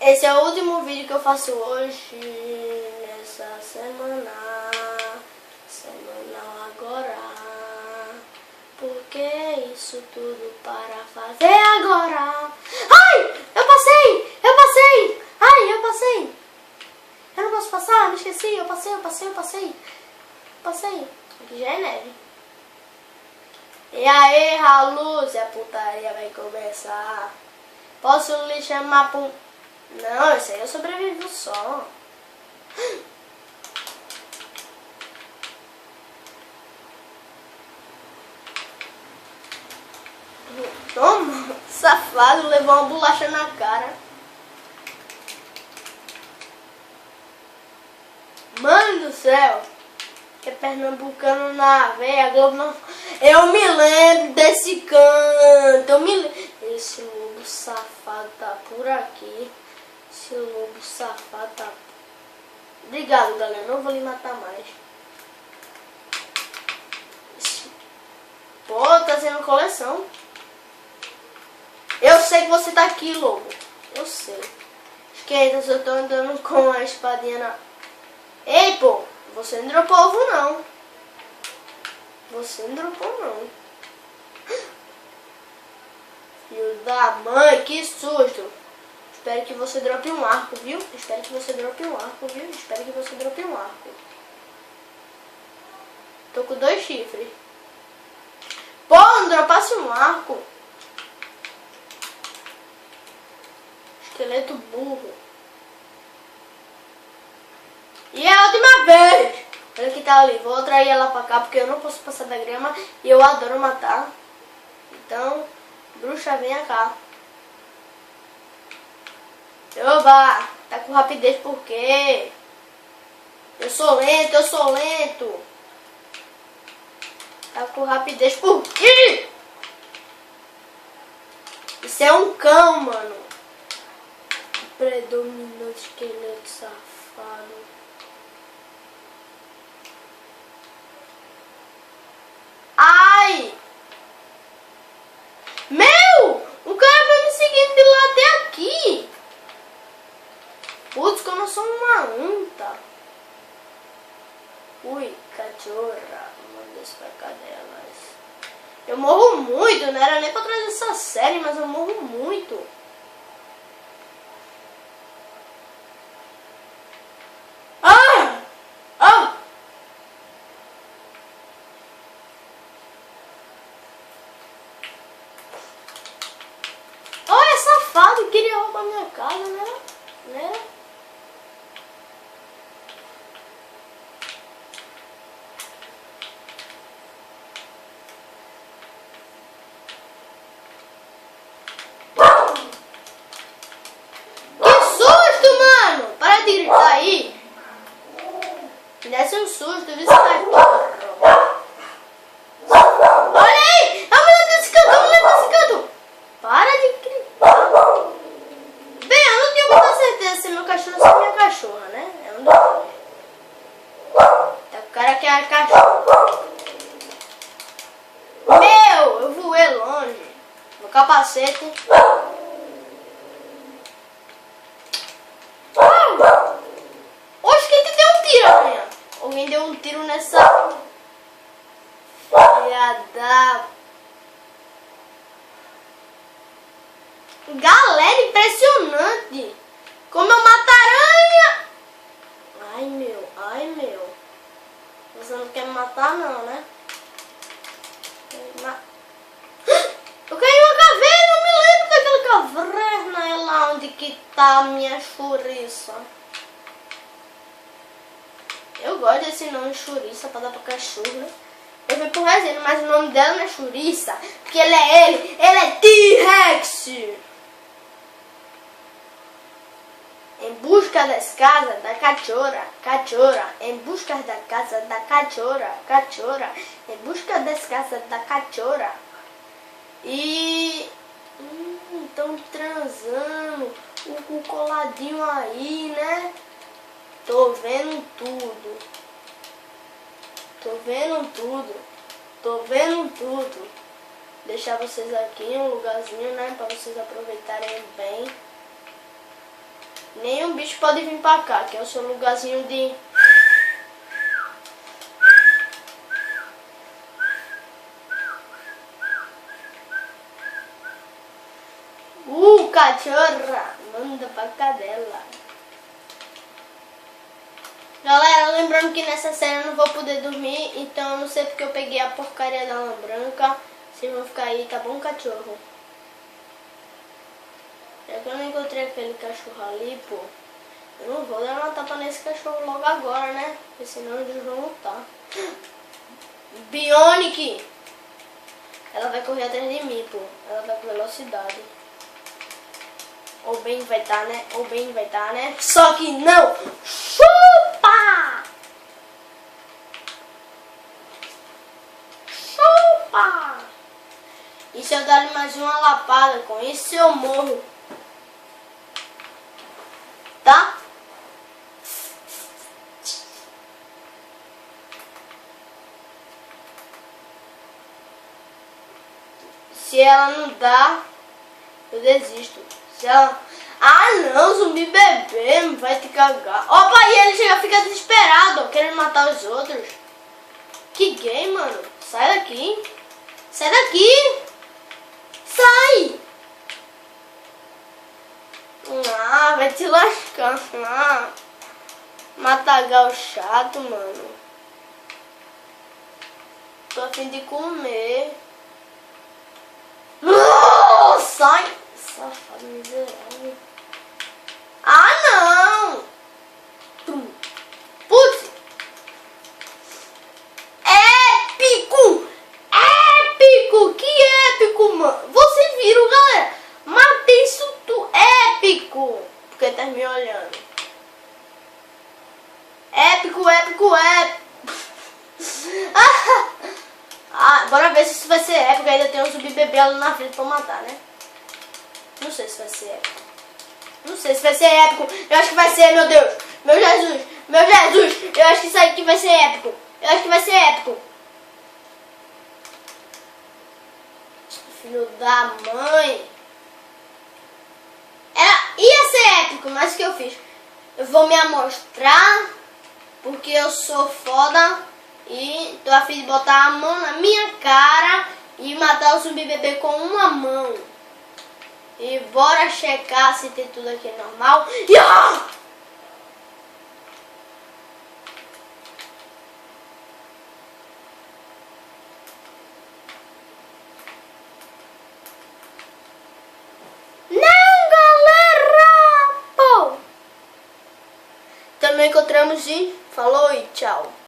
Esse é o último vídeo que eu faço hoje, nessa semana agora. Porque isso tudo para fazer agora. Ai, eu passei. Ai, eu passei. Eu não posso passar, me esqueci, eu passei. Aqui já é neve. E aí, Raluz, a putaria vai começar. Posso lhe chamar pra um... Não, esse aí eu sobrevivo só. Toma, safado, levou uma bolacha na cara. Mano do céu, que é pernambucano na veia, Globo não... Eu me lembro desse canto, Esse lobo safado tá por aqui. Esse lobo safado tá... Obrigado, galera, não vou lhe matar mais. Pô, tá sendo coleção. Eu sei que você tá aqui, lobo. Eu sei. Esquenta, se eu tô andando com a espadinha na... Ei, pô, você não dropou ovo, não. Você não dropou, não. Filho da mãe, que susto. Espero que você drope um arco, viu? Espero que você drope um arco. Tô com 2 chifres. Pô, não dropasse um arco. Esqueleto burro. E é a última vez. Olha que tá ali. Vou atrair ela pra cá porque eu não posso passar da grama. E eu adoro matar. Então, bruxa, venha cá. Oba, tá com rapidez por quê? Eu sou lento. Tá com rapidez por quê? Isso é um cão, mano. Predominante esqueleto safado. Ai! Meu! O cara vai me seguindo de lá até aqui. Putz, como eu sou uma anta. Ui, cachorra. Manda isso pra cá delas. Eu morro muito, não era nem pra trazer essa série, mas eu morro muito. Olha, safado, queria roubar minha casa, né? Aí, me desse um susto, viu? Olha aí! A mulher desse canto, Para de gritar. Bem, eu não tinha muita certeza se meu cachorro ou se minha cachorra, né? É um dos dois. Tá, o cara quer a cachorra. Meu, eu voei longe. Meu capacete. Alguém deu um tiro nessa... Filha da... Galera, impressionante! Como eu mato aranha! Ai, meu. Você não quer me matar, não, né? Eu caí uma caverna, eu me lembro daquela caverna. É lá onde que tá a minha chouriça. Eu gosto desse nome chouriça pra dar pra cachorro, né? Eu fui por resenha, mas o nome dela não é chouriça, porque ele é T-Rex. Em busca das casas da cachorra, em busca da casa da cachorra, em busca das casas da cachorra. E... estão transando, o cu coladinho aí, né? Tô vendo tudo. Deixar vocês aqui em um lugarzinho, né? Pra vocês aproveitarem bem. nenhum bicho pode vir pra cá, que é o seu lugarzinho de... Cachorra, manda pra cadela. Galera, lembrando que nessa série eu não vou poder dormir, então eu não sei porque eu peguei a porcaria da lã branca. Vocês vão ficar aí, tá bom, cachorro? Já que eu não encontrei aquele cachorro ali, pô, eu não vou dar uma tapa nesse cachorro logo agora, né? Porque senão eles vão lutar. Bionic! Ela vai correr atrás de mim, pô. Ela vai com velocidade. Ou bem vai estar, né? Ou bem vai estar, né? Só que não! Chupa! Chupa! E se eu dar mais uma lapada com isso, eu morro. Tá? Se ela não dá, eu desisto. Se ela... Ah não, zumbi bebê, vai te cagar. Opa, e ele chega, fica desesperado, querendo matar os outros. Que gay, mano. Sai daqui. Sai daqui. Sai. Ah, vai te lascar. Ah, matagal chato, mano. Tô a fim de comer. Sai. Safado miserável. Ah, não. Putz. Épico. Épico. Que épico, mano. Vocês viram, galera? Matei isso tudo. Épico. Porque tá me olhando. Épico, épico, épico. Ah, bora ver se isso vai ser épico. Ainda tem um zumbi bebê ali na frente pra matar, né? Não sei se vai ser épico. Não sei se vai ser épico. Eu acho que vai ser, meu Deus. Meu Jesus. Meu Jesus. Eu acho que isso aqui vai ser épico. Eu acho que vai ser épico. Filho da mãe. Ia ser épico, mas o que eu fiz? Eu vou me amostrar porque eu sou foda e tô a fim de botar a mão na minha cara e matar o zumbi bebê com uma mão. E bora checar se tem tudo aqui normal. Yeah! Não, galera! Pô! Também encontramos e falou e tchau.